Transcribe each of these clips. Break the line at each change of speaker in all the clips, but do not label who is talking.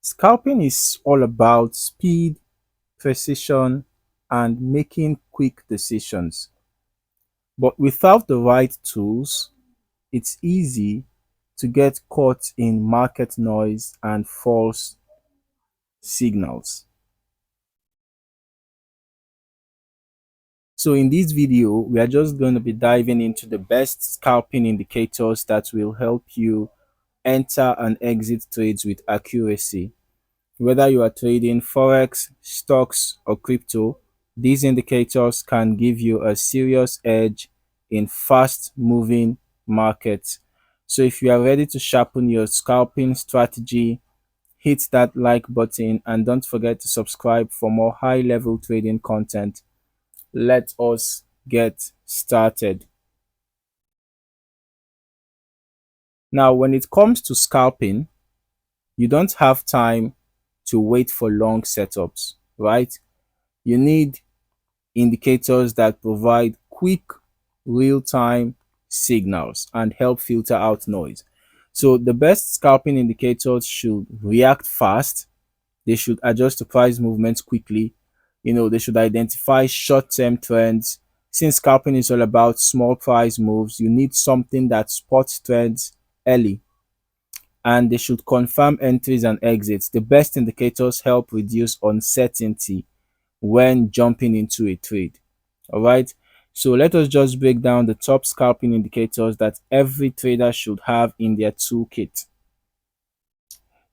Scalping is all about speed, precision, and making quick decisions. But without the right tools, it's easy to get caught in market noise and false signals. So in this video, we are just going to be diving into the best scalping indicators that will help you enter and exit trades with accuracy. Whether you are trading Forex, stocks, or crypto, these indicators can give you a serious edge in fast moving markets. So if you are ready to sharpen your scalping strategy, hit that like button and don't forget to subscribe for more high level trading content. Let us get started. Now, when it comes to scalping, you don't have time to wait for long setups, right? You need indicators that provide quick, real time signals and help filter out noise. So, the best scalping indicators should react fast, they should adjust to price movements quickly, they should identify short term trends. Since scalping is all about small price moves, you need something that spots trends early, and they should confirm entries and exits. The best indicators help reduce uncertainty when jumping into a trade. All right. So let us just break down the top scalping indicators that every trader should have in their toolkit.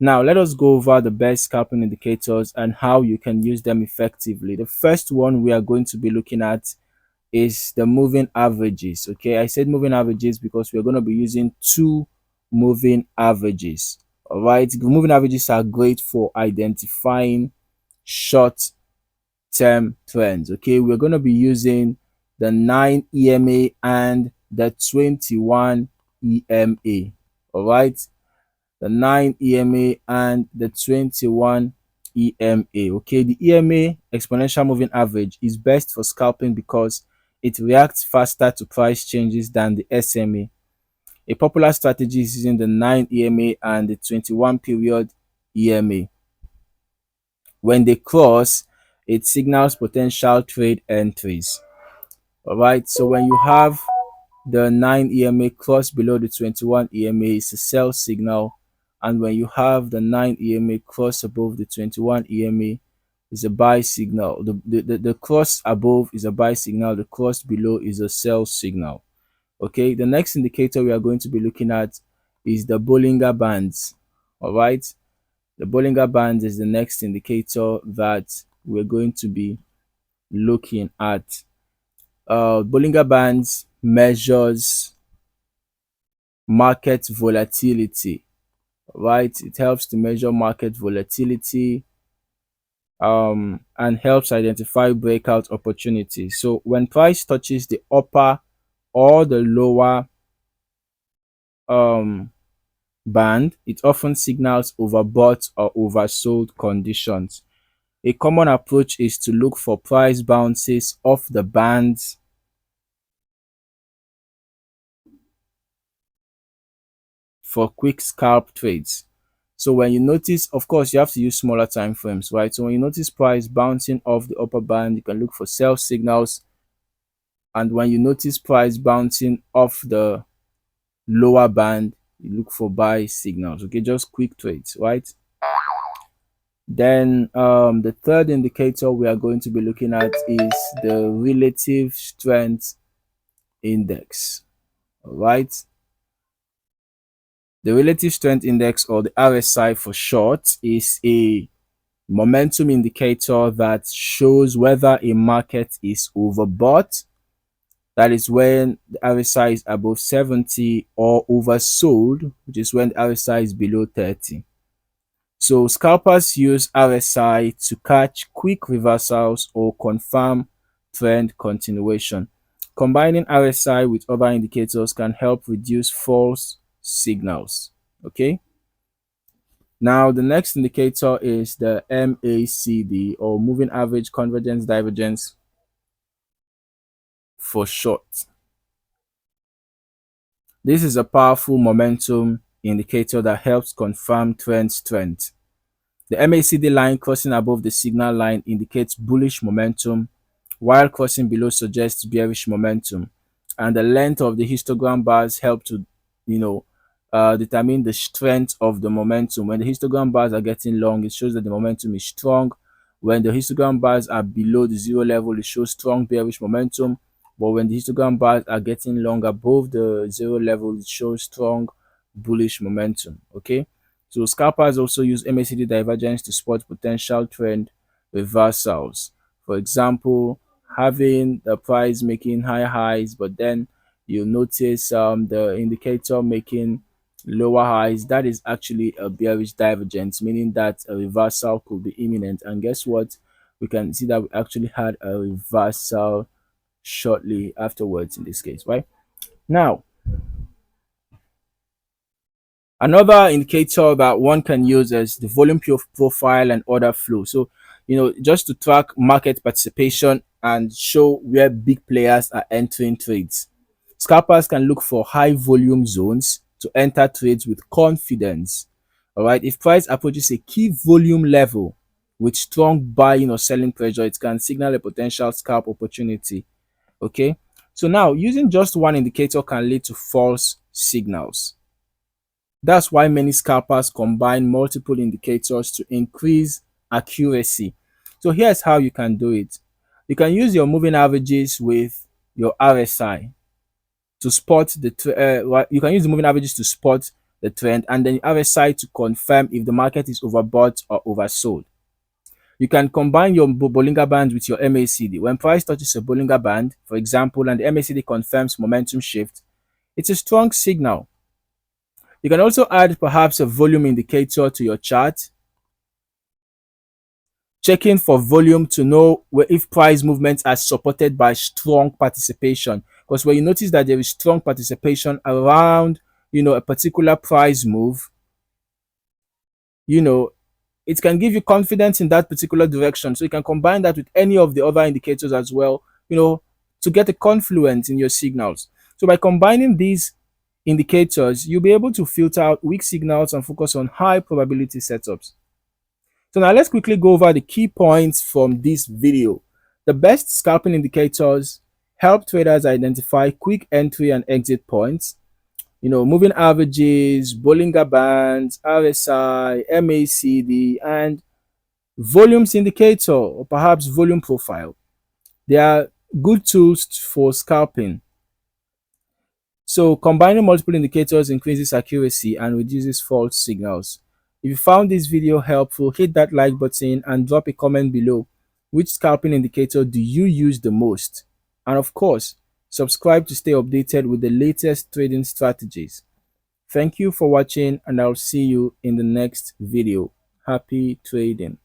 Now, let us go over the best scalping indicators and how you can use them effectively. The first one we are going to be looking at is the moving averages. Okay, I said moving averages because we're going to be using two moving averages. All right, the moving averages are great for identifying short term trends. Okay, we're going to be using the 9 EMA and the 21 EMA. All right, the 9 EMA and the 21 EMA. Okay, the EMA exponential moving average is best for scalping because it reacts faster to price changes than the SMA. A popular strategy is using the 9 EMA and the 21 period EMA. When they cross, it signals potential trade entries. All right, so when you have the 9 EMA cross below the 21 EMA, is a sell signal, and when you have the 9 EMA cross above the 21 EMA, is a buy signal. The cross above is a buy signal, the cross below is a sell signal. Okay, the next indicator we are going to be looking at is the Bollinger Bands. All right, the Bollinger Bands is the next indicator that we're going to be looking at. Bollinger Bands measures market volatility, right? It helps to measure market volatility and helps identify breakout opportunities. So when price touches the upper or the lower um, band, it often signals overbought or oversold conditions. A common approach is to look for price bounces off the bands for quick scalp trades. So when you notice, of course, you have to use smaller time frames, right? So when you notice price bouncing off the upper band, you can look for sell signals. And when you notice price bouncing off the lower band, you look for buy signals. Okay, just quick trades, right? Then the third indicator we are going to be looking at is the relative strength index. All right. The relative strength index, or the RSI for short, is a momentum indicator that shows whether a market is overbought, that is when the RSI is above 70, or oversold, which is when the RSI is below 30. So scalpers use RSI to catch quick reversals or confirm trend continuation. Combining RSI with other indicators can help reduce false signals. Okay. Now, the next indicator is the MACD, or moving average convergence divergence for short. This is a powerful momentum indicator that helps confirm trend strength. The MACD line crossing above the signal line indicates bullish momentum, while crossing below suggests bearish momentum. And the length of the histogram bars help to, you know, determine the strength of the momentum. When the histogram bars are getting long, it shows that the momentum is strong. When the histogram bars are below the zero level, it shows strong bearish momentum. But when the histogram bars are getting long above the zero level, it shows strong bullish momentum. Okay. So scalpers also use MACD divergence to spot potential trend reversals. For example, having the price making high highs, but then you notice the indicator making lower highs. That is actually a bearish divergence, meaning that a reversal could be imminent. And guess what? We can see that we actually had a reversal shortly afterwards in this case, right? Now, another indicator that one can use is the volume profile and order flow. So, just to track market participation and show where big players are entering trades. Scalpers can look for high volume zones to enter trades with confidence. All right. If price approaches a key volume level with strong buying or selling pressure, it can signal a potential scalp opportunity. Okay. So now using just one indicator can lead to false signals. That's why many scalpers combine multiple indicators to increase accuracy. So here's how you can do it. You can use your moving averages with your RSI to spot you can use the moving averages to spot the trend, and then RSI to confirm if the market is overbought or oversold. You can combine your Bollinger Band with your MACD. When price touches a Bollinger Band, for example, and the MACD confirms momentum shift, it's a strong signal. You can also add perhaps a volume indicator to your chart, checking for volume to know if price movements are supported by strong participation. Because when you notice that there is strong participation around, a particular price move, you know, it can give you confidence in that particular direction. So you can combine that with any of the other indicators as well, to get a confluence in your signals. So by combining these indicators, you'll be able to filter out weak signals and focus on high probability setups. So now let's quickly go over the key points from this video. The best scalping indicators help traders identify quick entry and exit points. Moving averages, Bollinger Bands, RSI, MACD, and volumes indicator or perhaps volume profile. They are good tools for scalping. So combining multiple indicators increases accuracy and reduces false signals. If you found this video helpful, hit that like button and drop a comment below. Which scalping indicator do you use the most? And of course, subscribe to stay updated with the latest trading strategies. Thank you for watching, and I'll see you in the next video. Happy trading.